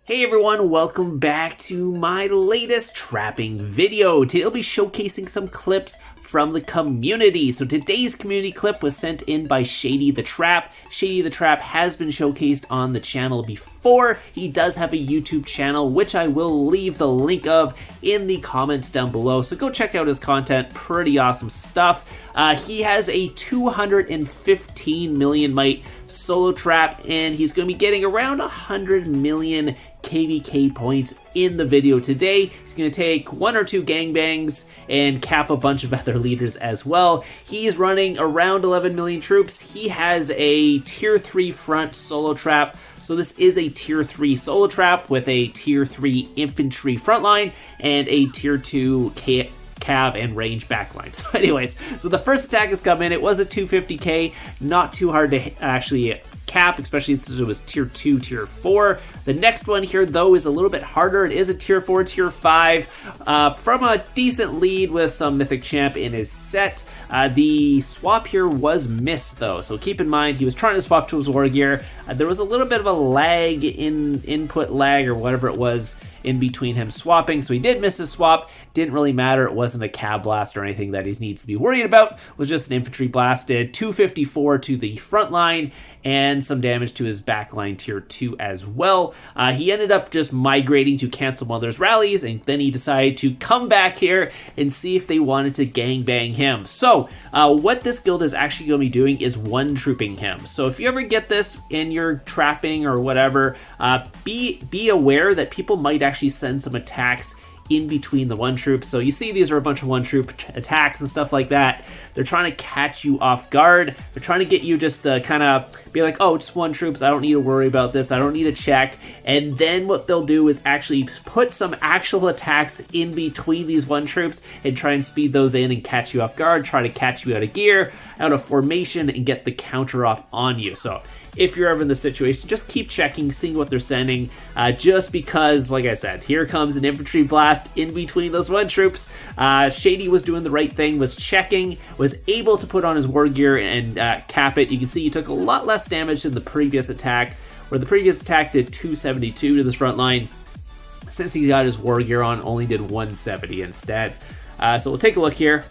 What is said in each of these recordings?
Hey everyone, welcome back to my latest trapping video. Today I'll be showcasing some clips from the community. So today's community clip was sent in by Shady the Trap. Shady the Trap has been showcased on the channel before. He does have a YouTube channel, which I will leave the link of in the comments down below. So go check out his content, pretty awesome stuff. He has a 215 million mite solo trap, and he's going to be getting around 100 million KVK points in the video today. He's going to take 1 or 2 gangbangs and cap a bunch of other leaders as well. He's running around 11 million troops. He has a tier 3 front solo trap. So this is a tier 3 solo trap with a tier 3 infantry frontline and a tier 2 cav and range backline. So anyways, so the first attack has come in. It was a 250k, not too hard to actually cap, especially since it was tier 2, tier 4. The next one here, though, is a little bit harder. It is a tier 4, tier 5, from a decent lead with some mythic champ in his set. The swap here was missed, though, so keep in mind he was trying to swap to his war gear. There was a little bit of a lag, input lag or whatever it was, in between him swapping, so he did miss his swap. Didn't really matter. It wasn't a cab blast or anything that he needs to be worried about. It was just an infantry blasted, 254 to the front line and some damage to his backline tier 2 as well. He ended up just migrating to cancel one of those rallies, and then he decided to come back here and see if they wanted to gangbang him. So what this guild is actually going to be doing is one-trooping him. So if you ever get this in your trapping or whatever, be aware that people might actually send some attacks in between the one troops. So you see these are a bunch of one troop attacks and stuff like that. They're trying to catch you off guard. They're trying to get you just to kind of be like, oh, just one troops, I don't need to worry about this, I don't need to check. And then what they'll do is actually put some actual attacks in between these one troops and try and speed those in and catch you off guard, try to catch you out of gear, out of formation, and get the counter off on you. So if you're ever in this situation, just keep checking, seeing what they're sending, just because, like I said, here comes an infantry blast in between those one troops. Shady was doing the right thing, was checking, was able to put on his war gear and cap it. You can see he took a lot less damage than the previous attack, where the previous attack did 272 to this front line. Since he got his war gear on, only did 170 instead. So we'll take a look here.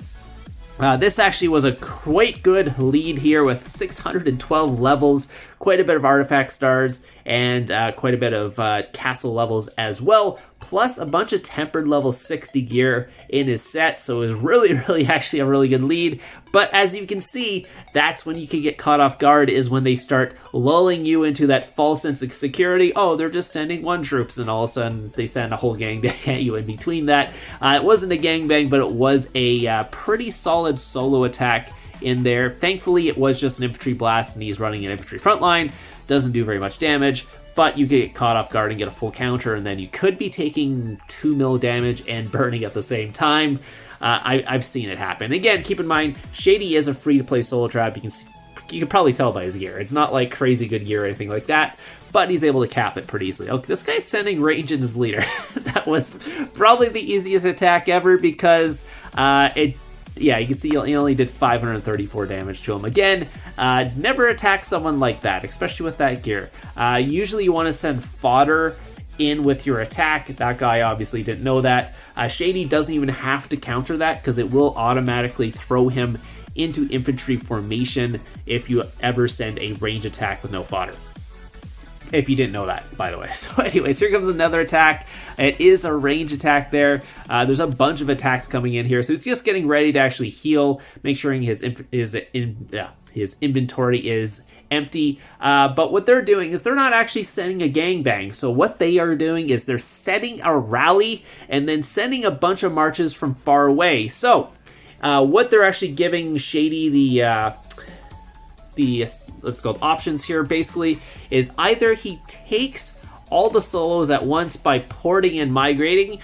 This actually was a quite good lead here with 612 levels, quite a bit of artifact stars, and quite a bit of castle levels as well, plus a bunch of tempered level 60 gear in his set. So it was really actually a really good lead. But as you can see, that's when you can get caught off guard, is when they start lulling you into that false sense of security. Oh, they're just sending one troops, and all of a sudden they send a whole gangbang at you in between that. It wasn't a gangbang, but it was a pretty solid solo attack in there. Thankfully, it was just an infantry blast, and he's running an infantry frontline. Doesn't do very much damage, but you could get caught off guard and get a full counter, and then you could be taking 2 mil damage and burning at the same time. I've seen it happen. Again, keep in mind, Shady is a free-to-play solo trap. You can probably tell by his gear. It's not like crazy good gear or anything like that, but he's able to cap it pretty easily. Okay, this guy's sending range in his leader. That was probably the easiest attack ever, because you can see he only did 534 damage to him. Again, never attack someone like that, especially with that gear. Usually you want to send fodder in with your attack. That guy obviously didn't know that. Shady doesn't even have to counter that, because it will automatically throw him into infantry formation if you ever send a range attack with no fodder. If you didn't know that, by the way. So anyways, here comes another attack. It is a range attack there. There's a bunch of attacks coming in here, so it's just getting ready to actually heal, make sure his inventory is empty. But what they're doing is they're not actually sending a gangbang. So what they are doing is they're setting a rally and then sending a bunch of marches from far away. So what they're actually giving Shady the let's go options here basically is either he takes all the solos at once by porting and migrating.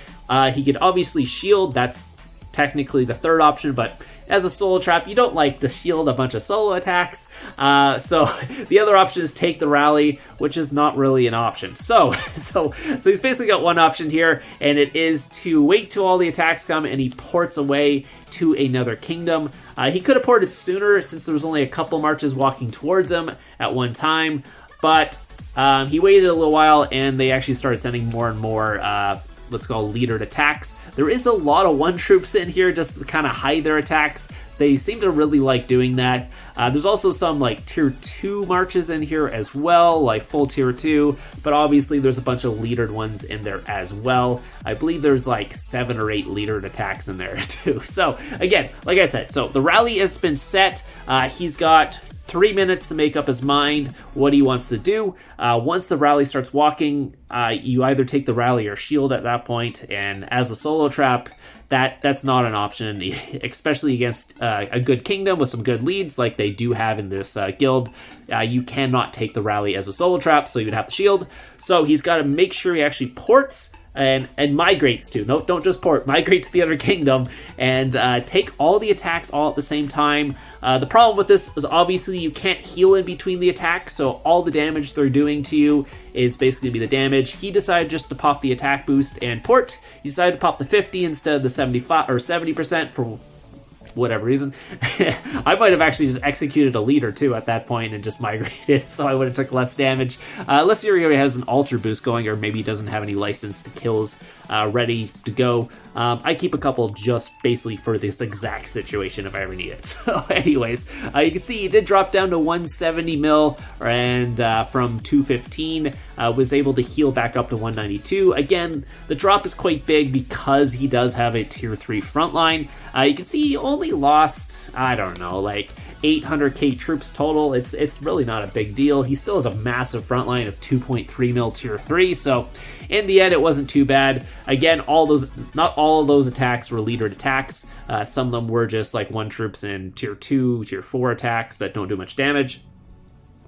He could obviously shield. That's technically the third option, but as a solo trap, you don't like to shield a bunch of solo attacks. So the other option is take the rally, which is not really an option. So he's basically got one option here, and it is to wait till all the attacks come and he ports away to another kingdom. He could have ported sooner since there was only a couple marches walking towards him at one time, but He waited a little while, and they actually started sending more and more let's call leadered attacks. There is a lot of one troops in here just to kind of hide their attacks. They seem to really like doing that. There's also some like tier 2 marches in here as well, like full tier 2, but obviously there's a bunch of leadered ones in there as well. I believe there's like 7 or 8 leadered attacks in there too. So again, like I said, so the rally has been set. He's got 3 minutes to make up his mind what he wants to do. Once the rally starts walking, you either take the rally or shield at that point, and as a solo trap, that's not an option, especially against a good kingdom with some good leads like they do have in this guild. You cannot take the rally as a solo trap, so you'd have to shield. So he's got to make sure he actually ports and migrates to. No, don't just port. Migrate to the other kingdom and take all the attacks all at the same time. The problem with this is obviously you can't heal in between the attacks, so all the damage they're doing to you is basically be the damage. He decided just to pop the attack boost and port. He decided to pop the 50 instead of the 75 or 70% for whatever reason. I might have actually just executed a leader too at that point and just migrated, so I would have took less damage. Unless he already has an ultra boost going, or maybe he doesn't have any licensed kills ready to go. I keep a couple just basically for this exact situation if I ever need it. So anyways, you can see he did drop down to 170 mil, and from 215 was able to heal back up to 192. Again, the drop is quite big because he does have a tier 3 frontline. You can see he only lost, I don't know, like 800k troops total. It's really not a big deal. He still has a massive frontline of 2.3 mil tier 3, so in the end it wasn't too bad. Again, not all of those attacks were leadered attacks. Some of them were just like one troops in tier 2, tier 4 attacks that don't do much damage.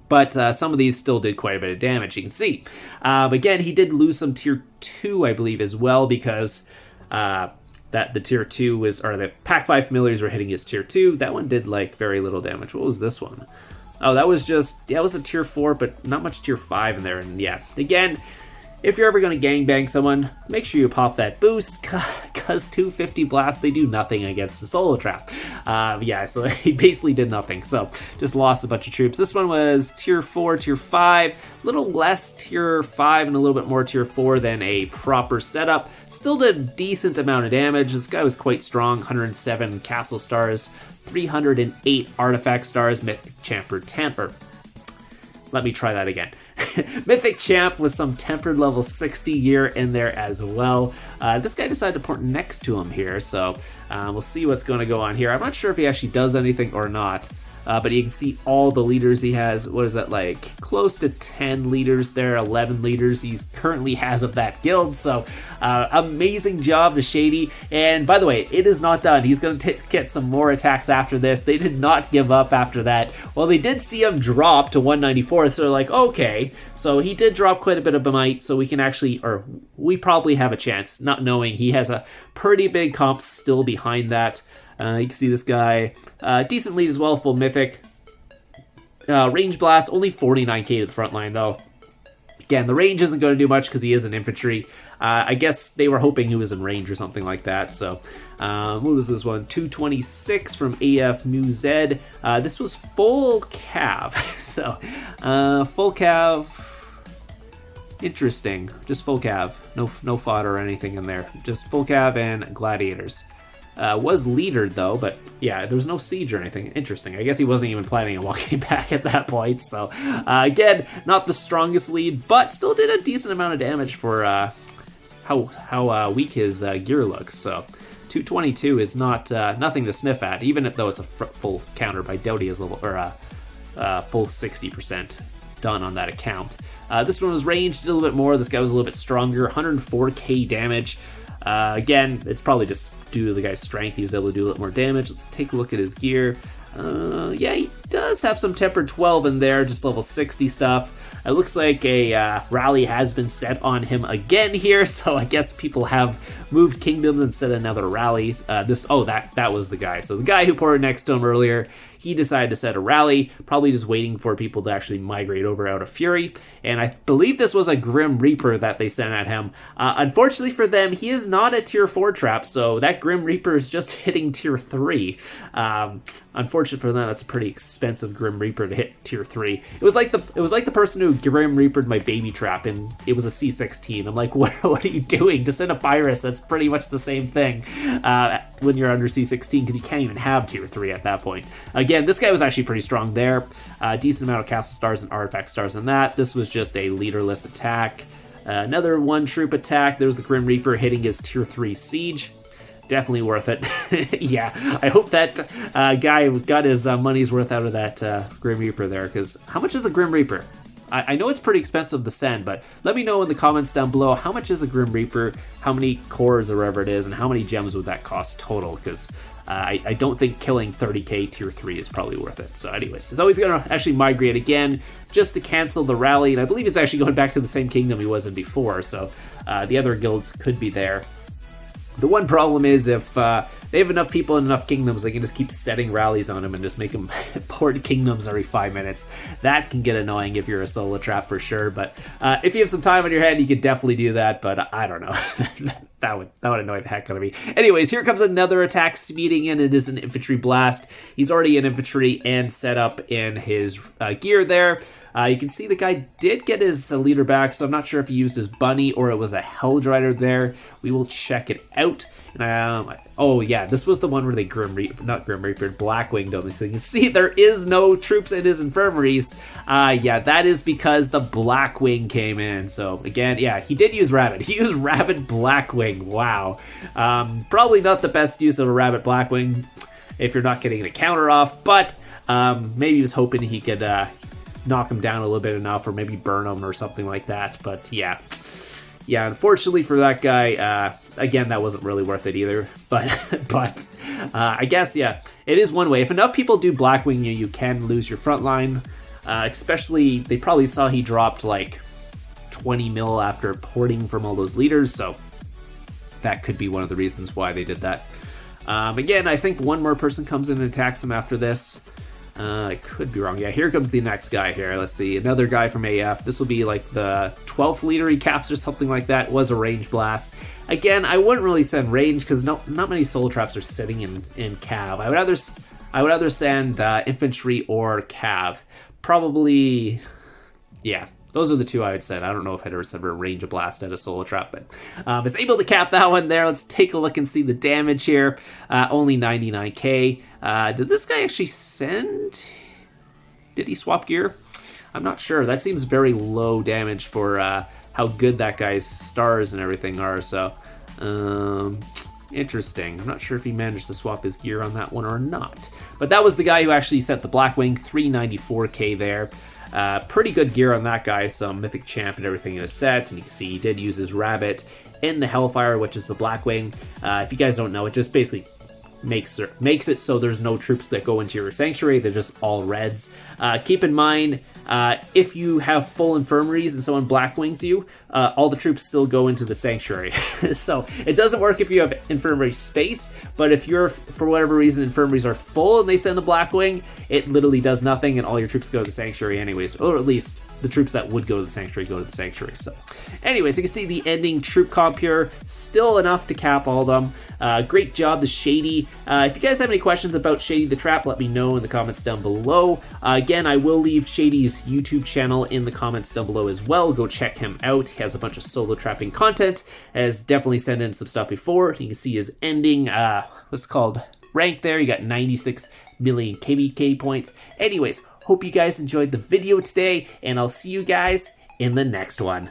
But some of these still did quite a bit of damage, you can see. Again, he did lose some tier 2, I believe, as well, because that the tier 2 was, or the Pack 5 familiars were hitting his tier 2. That one did like very little damage. What was this one? Oh, that was just, yeah, it was a tier 4, but not much tier 5 in there. And yeah, again, if you're ever going to gangbang someone, make sure you pop that boost, because 250 blasts, they do nothing against a solo trap. Yeah, so he basically did nothing, so just lost a bunch of troops. This one was tier 4, tier 5, a little less tier 5 and a little bit more tier 4 than a proper setup. Still did a decent amount of damage. This guy was quite strong, 107 castle stars, 308 artifact stars, mythic champer temper. Let me try that again. Mythic Champ with some tempered level 60 gear in there as well. This guy decided to port next to him here, so we'll see what's going to go on here. I'm not sure if he actually does anything or not, but you can see all the leaders he has. What is that, like close to 10 leaders there, 11 leaders he currently has of that guild, so amazing job to Shady. And by the way, it is not done. He's going to get some more attacks after this. They did not give up after that. Well, they did see him drop to 194, so they're like, okay, so he did drop quite a bit of might, so we can actually, or we probably have a chance, not knowing he has a pretty big comp still behind that. You can see this guy, decent lead as well, full mythic. Range blast, only 49k to the front line though. Again, the range isn't going to do much because he is an infantry. I guess they were hoping he was in range or something like that. So, what was this one? 226 from AF Mu Z. This was full cav. So, full cav. Interesting. Just full cav. No fodder or anything in there. Just full cav and gladiators. Was leadered though, but yeah, there was no siege or anything. Interesting. I guess he wasn't even planning on walking back at that point. So again, not the strongest lead, but still did a decent amount of damage for how weak his gear looks. So 222 is not nothing to sniff at, even though it's a full counter by Doubtia's level, or full 60% done on that account. This one was ranged, did a little bit more. This guy was a little bit stronger, 104k damage. Again, it's probably just due to the guy's strength. He was able to do a little more damage. Let's take a look at his gear. Yeah, he does have some tempered 12 in there, just level 60 stuff. It looks like a rally has been set on him again here, so I guess people have moved kingdoms and set another rally. That was the guy. So the guy who ported next to him earlier, he decided to set a rally, probably just waiting for people to actually migrate over out of Fury. And I believe this was a Grim Reaper that they sent at him. Unfortunately for them, he is not a tier 4 trap, so that Grim Reaper is just hitting tier 3. Unfortunate for them, that's a pretty expensive Grim Reaper to hit tier 3. It was like the person who Grim Reapered my baby trap, and it was a C16. I'm like, what are you doing? Just send a virus. That's pretty much the same thing when you're under C16, because you can't even have tier 3 at that point. Again, this guy was actually pretty strong there. Decent amount of castle stars and artifact stars on that. This was just a leaderless attack. Another 1-troop attack. There's the Grim Reaper hitting his tier 3 siege. Definitely worth it. Yeah, I hope that guy got his money's worth out of that Grim Reaper there, because how much is a Grim Reaper? I know it's pretty expensive to send, but let me know in the comments down below, how much is a Grim Reaper, how many cores or whatever it is, and how many gems would that cost total, because I don't think killing 30k tier 3 is probably worth it. So anyways, he's always going to actually migrate again, just to cancel the rally, and I believe he's actually going back to the same kingdom he was in before, so the other guilds could be there. The one problem is if they have enough people in enough kingdoms, they can just keep setting rallies on them and just make them port kingdoms every 5 minutes. That can get annoying if you're a solo trap for sure, but if you have some time on your hand, you could definitely do that, but I don't know. that would annoy the heck out of me. Anyways, here comes another attack speeding in. It is an infantry blast. He's already in infantry and set up in his gear there. You can see the guy did get his leader back, so I'm not sure if he used his bunny or it was a Helldrider there. We will check it out. And oh yeah, this was the one where they Blackwinged him. So you can see there is no troops in his infirmaries. Yeah, that is because the Blackwing came in. So again, yeah, he did use Rabbit. He used Rabbit Blackwing. Wow. Probably not the best use of a Rabbit Blackwing if you're not getting a counter off, but maybe he was hoping he could knock him down a little bit enough, or maybe burn him or something like that. But yeah, unfortunately for that guy, again, that wasn't really worth it either. But I guess, yeah, it is one way. If enough people do Blackwing you, you can lose your front line. Especially, they probably saw he dropped like 20 mil after porting from all those leaders, so that could be one of the reasons why they did that. Again, I think one more person comes in and attacks him after this. I could be wrong. Yeah, here comes the next guy here. Let's see. Another guy from AF. This will be like the 12th leader he caps or something like that. It was a range blast. Again, I wouldn't really send range because not many soul traps are sitting in cav. I would rather send infantry or cav. Probably, yeah. Those are the two I would send. I don't know if I'd ever send a range blast at a solo trap, but I was able to cap that one there. Let's take a look and see the damage here. Only 99k. Did this guy actually send? Did he swap gear? I'm not sure. That seems very low damage for how good that guy's stars and everything are. So, interesting. I'm not sure if he managed to swap his gear on that one or not. But that was the guy who actually set the Blackwing, 394k there. Pretty good gear on that guy, some mythic champ and everything in his set, and you can see he did use his rabbit in the Hellfire, which is the Blackwing. If you guys don't know, it just basically makes it so there's no troops that go into your sanctuary, they're just all reds. Keep in mind, if you have full infirmaries and someone Blackwings you, all the troops still go into the sanctuary. So it doesn't work if you have infirmary space, but if you're, for whatever reason, infirmaries are full and they send the Blackwing, it literally does nothing and all your troops go to the sanctuary anyways, or at least the troops that would go to the sanctuary go to the sanctuary. So anyways, you can see the ending troop comp here, still enough to cap all of them. Great job to Shady. If you guys have any questions about Shady the Trap, let me know in the comments down below. Again, I will leave Shady's YouTube channel in the comments down below as well. Go check him out. He has a bunch of solo trapping content. Has definitely sent in some stuff before. You can see his ending, what's it called, rank there. You got 96 million KVK points. Anyways, hope you guys enjoyed the video today, and I'll see you guys in the next one.